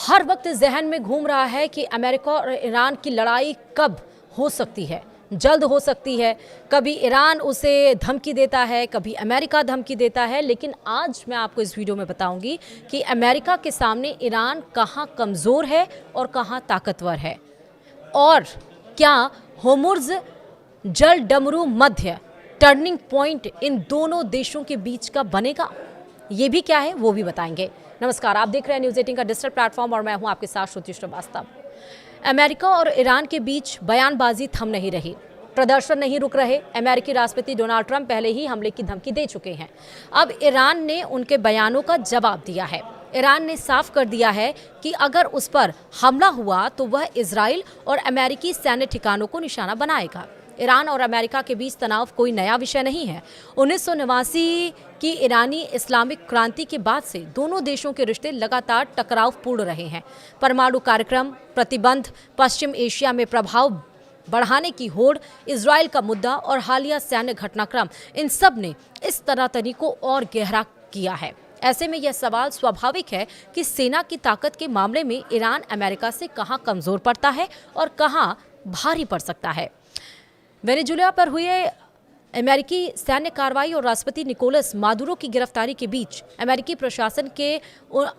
हर वक्त जहन में घूम रहा है कि अमेरिका और ईरान की लड़ाई कब हो सकती है, जल्द हो सकती है। कभी ईरान उसे धमकी देता है, कभी अमेरिका धमकी देता है, लेकिन आज मैं आपको इस वीडियो में बताऊंगी कि अमेरिका के सामने ईरान कहां कमज़ोर है और कहां ताकतवर है, और क्या होर्मुज़ जल डमरू मध्य टर्निंग पॉइंट इन दोनों देशों के बीच का बनेगा। ये भी क्या है वो भी बताएंगे। नमस्कार, आप देख रहे हैं न्यूज़ 18 का डिजिटल प्लेटफॉर्म और मैं हूं आपके साथ श्रुति श्रीवास्तव। अमेरिका और ईरान के बीच बयानबाजी थम नहीं रही, प्रदर्शन नहीं रुक रहे। अमेरिकी राष्ट्रपति डोनाल्ड ट्रंप पहले ही हमले की धमकी दे चुके हैं। अब ईरान ने उनके बयानों का जवाब दिया है। ईरान ने साफ कर दिया है कि अगर उस पर हमला हुआ तो वह इजराइल और अमेरिकी सैन्य ठिकानों को निशाना बनाएगा। ईरान और अमेरिका के बीच तनाव कोई नया विषय नहीं है। 1989 की ईरानी इस्लामिक क्रांति के बाद से दोनों देशों के रिश्ते लगातार टकरावपूर्ण रहे हैं। परमाणु कार्यक्रम, प्रतिबंध, पश्चिम एशिया में प्रभाव बढ़ाने की होड़, इजराइल का मुद्दा और हालिया सैन्य घटनाक्रम, इन सब ने इस तनातनी को और गहरा किया है। ऐसे में यह सवाल स्वाभाविक है कि सेना की ताकत के मामले में ईरान अमेरिका से कहां कमजोर पड़ता है और कहां भारी पड़ सकता है। वेनेजुएला पर हुए अमेरिकी सैन्य कार्रवाई और राष्ट्रपति निकोलस मादुरो की गिरफ्तारी के बीच अमेरिकी प्रशासन के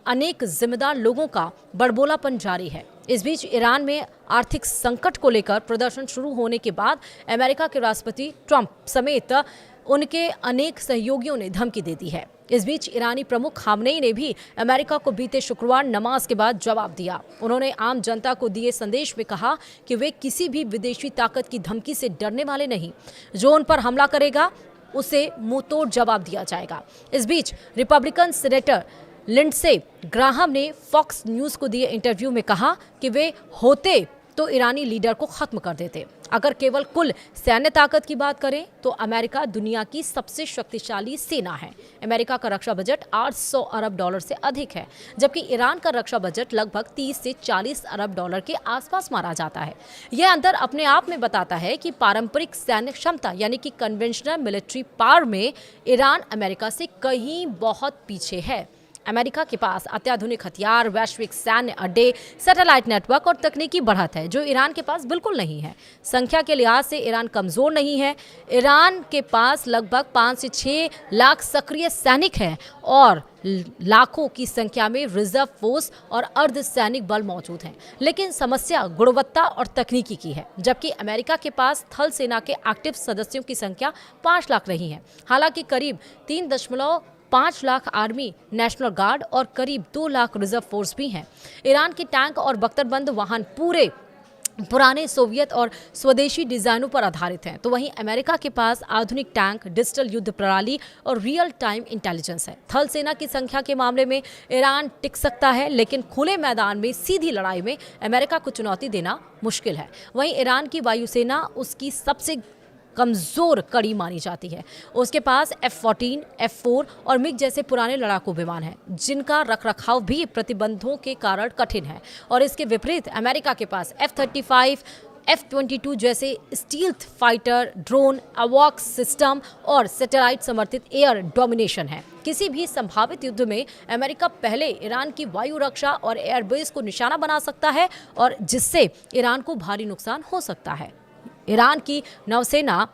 अनेक जिम्मेदार लोगों का बड़बोलापन जारी है। इस बीच ईरान में आर्थिक संकट को लेकर प्रदर्शन शुरू होने के बाद अमेरिका के राष्ट्रपति ट्रंप समेत उनके अनेक सहयोगियों ने धमकी दे दी है। इस बीच ईरानी प्रमुख खामनेई ने भी अमेरिका को बीते शुक्रवार नमाज के बाद जवाब दिया। उन्होंने आम जनता को दिए संदेश में कहा कि वे किसी भी विदेशी ताकत की धमकी से डरने वाले नहीं। जो उन पर हमला करेगा उसे मुंहतोड़ जवाब दिया जाएगा। इस बीच रिपब्लिकन सीनेटर लिंडसे ग्राहम ने फॉक्स न्यूज़ को दिए इंटरव्यू में कहा कि वे होते तो ईरानी लीडर को खत्म कर देते। अगर केवल कुल सैन्य ताकत की बात करें तो अमेरिका दुनिया की सबसे शक्तिशाली सेना है। अमेरिका का रक्षा बजट 800 अरब डॉलर से अधिक है, जबकि ईरान का रक्षा बजट लगभग 30 से 40 अरब डॉलर के आसपास मारा जाता है। यह अंतर अपने आप में बताता है कि पारंपरिक सैन्य क्षमता यानी कि कन्वेंशनल मिलिट्री पावर में ईरान अमेरिका से कहीं बहुत पीछे है। अमेरिका के पास अत्याधुनिक हथियार, वैश्विक सैन्य अड्डे, सैटेलाइट नेटवर्क और तकनीकी बढ़त है, जो ईरान के पास बिल्कुल नहीं है। संख्या के लिहाज से ईरान कमजोर नहीं है। ईरान के पास लगभग 5 से 6 लाख सक्रिय सैनिक हैं और लाखों की संख्या में रिजर्व फोर्स और अर्धसैनिक बल मौजूद हैं। लेकिन समस्या गुणवत्ता और तकनीकी की है, जबकि अमेरिका के पास थल सेना के एक्टिव सदस्यों की संख्या 5 लाख नहीं है। हालांकि करीब 3.5 लाख आर्मी नेशनल गार्ड और करीब 2 लाख रिजर्व फोर्स भी हैं। ईरान के टैंक और बख्तरबंद वाहन पूरे पुराने सोवियत और स्वदेशी डिजाइनों पर आधारित हैं, तो वहीं अमेरिका के पास आधुनिक टैंक, डिजिटल युद्ध प्रणाली और रियल टाइम इंटेलिजेंस है। थल सेना की संख्या के मामले में ईरान टिक सकता है, लेकिन खुले मैदान में सीधी लड़ाई में अमेरिका को चुनौती देना मुश्किल है। वहीं ईरान की वायुसेना उसकी सबसे कमजोर कड़ी मानी जाती है। उसके पास F-14, F-4 और मिग जैसे पुराने लड़ाकू विमान हैं, जिनका रखरखाव भी प्रतिबंधों के कारण कठिन है। और इसके विपरीत अमेरिका के पास F-35, F-22 जैसे स्टील्थ फाइटर, ड्रोन, अवॉक सिस्टम और सैटेलाइट समर्थित एयर डोमिनेशन है। किसी भी संभावित युद्ध में अमेरिका पहले ईरान की वायु रक्षा और एयरबेस को निशाना बना सकता है, और जिससे ईरान को भारी नुकसान हो सकता है। ईरान की नौसेना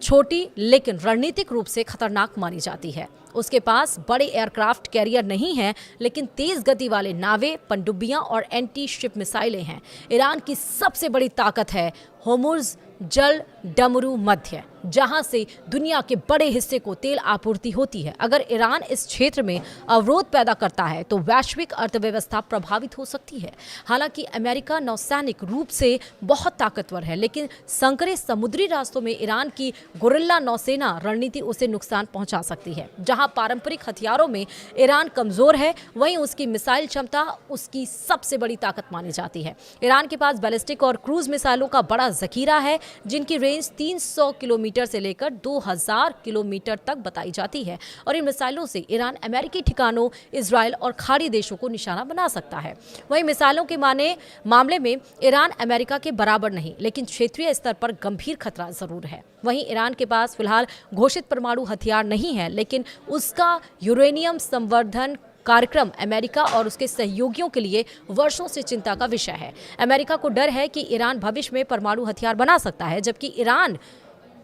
छोटी लेकिन रणनीतिक रूप से खतरनाक मानी जाती है। उसके पास बड़े एयरक्राफ्ट कैरियर नहीं हैं, लेकिन तेज गति वाले नावें, पनडुब्बियां और एंटी शिप मिसाइलें हैं। ईरान की सबसे बड़ी ताकत है होर्मुज़ जल डमरू मध्य, जहां से दुनिया के बड़े हिस्से को तेल आपूर्ति होती है। अगर ईरान इस क्षेत्र में अवरोध पैदा करता है तो वैश्विक अर्थव्यवस्था प्रभावित हो सकती है। हालांकि अमेरिका नौसैनिक रूप से बहुत ताकतवर है, लेकिन संकरे समुद्री रास्तों में ईरान की गुरिल्ला नौसेना रणनीति उसे नुकसान पहुंचा सकती है। जहां पारंपरिक हथियारों में ईरान कमजोर है, वहीं उसकी मिसाइल क्षमता उसकी सबसे बड़ी ताकत मानी जाती है। ईरान के पास बैलिस्टिक और क्रूज मिसाइलों का बड़ा जखीरा है, जिनकी रेंज 300 किलोमीटर से लेकर 2000 किलोमीटर तक बताई जाती है, और इन मिसाइलों से ईरान अमेरिकी ठिकानों, इजराइल और खाड़ी देशों को निशाना बना सकता है। वहीं मिसाइलों के मामले में ईरान अमेरिका के बराबर नहीं, लेकिन क्षेत्रीय स्तर पर गंभीर खतरा जरूर है। वहीं ईरान के पास फिलहाल घोषित परमाणु हथियार नहीं है, लेकिन उसका यूरेनियम संवर्धन कार्यक्रम अमेरिका और उसके सहयोगियों के लिए वर्षों से चिंता का विषय है। अमेरिका को डर है कि ईरान भविष्य में परमाणु हथियार बना सकता है, जबकि ईरान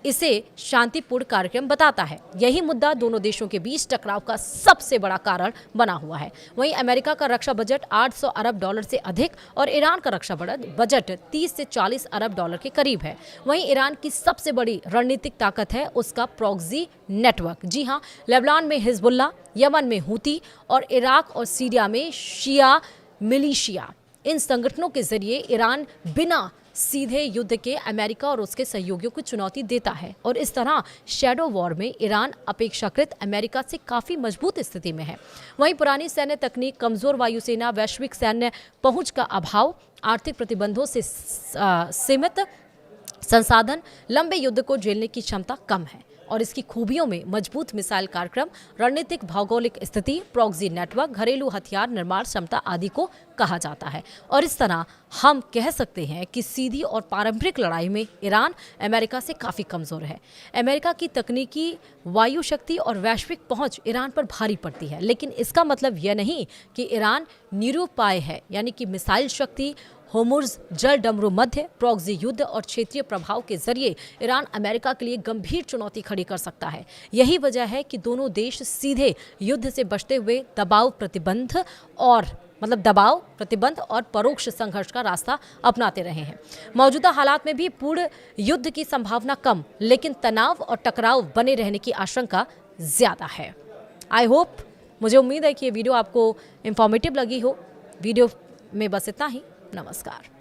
इसे शांतिपूर्ण कार्यक्रम बताता है। यही मुद्दा दोनों देशों के बीच टकराव का सबसे बड़ा कारण बना हुआ है। वहीं अमेरिका का रक्षा बजट 800 अरब डॉलर से अधिक और ईरान का रक्षा बजट 30 से 40 अरब डॉलर के करीब है। वहीं ईरान की सबसे बड़ी रणनीतिक ताकत है उसका प्रॉक्सी नेटवर्क। जी हां, लेबनान में हिजबुल्ला, यमन में हूती और इराक और सीरिया में शिया मिलिशिया, इन संगठनों के जरिए ईरान बिना सीधे युद्ध के अमेरिका और उसके सहयोगियों को चुनौती देता है और इस तरह शैडो वॉर में ईरान अपेक्षाकृत अमेरिका से काफी मजबूत स्थिति में है। वहीं पुरानी सैन्य तकनीक, कमजोर वायुसेना, वैश्विक सैन्य पहुंच का अभाव, आर्थिक प्रतिबंधों से सीमित संसाधन, लंबे युद्ध को झेलने की क्षमता कम है और इसकी खूबियों में मजबूत मिसाइल कार्यक्रम, रणनीतिक भौगोलिक स्थिति, प्रॉक्सी नेटवर्क, घरेलू हथियार निर्माण क्षमता आदि को कहा जाता है। और इस तरह हम कह सकते हैं कि सीधी और पारंपरिक लड़ाई में ईरान अमेरिका से काफ़ी कमज़ोर है। अमेरिका की तकनीकी, वायु शक्ति और वैश्विक पहुंच ईरान पर भारी पड़ती है, लेकिन इसका मतलब यह नहीं कि ईरान निरुपाय है, यानी कि मिसाइल शक्ति, होर्मुज़ जल डमरू मध्य, प्रॉक्सी युद्ध और क्षेत्रीय प्रभाव के जरिए ईरान अमेरिका के लिए गंभीर चुनौती खड़ी कर सकता है। यही वजह है कि दोनों देश सीधे युद्ध से बचते हुए दबाव, प्रतिबंध और परोक्ष संघर्ष का रास्ता अपनाते रहे हैं। मौजूदा हालात में भी पूर्ण युद्ध की संभावना कम, लेकिन तनाव और टकराव बने रहने की आशंका ज़्यादा है। मुझे उम्मीद है कि ये वीडियो आपको इंफॉर्मेटिव लगी हो। वीडियो में बस इतना ही। नमस्कार।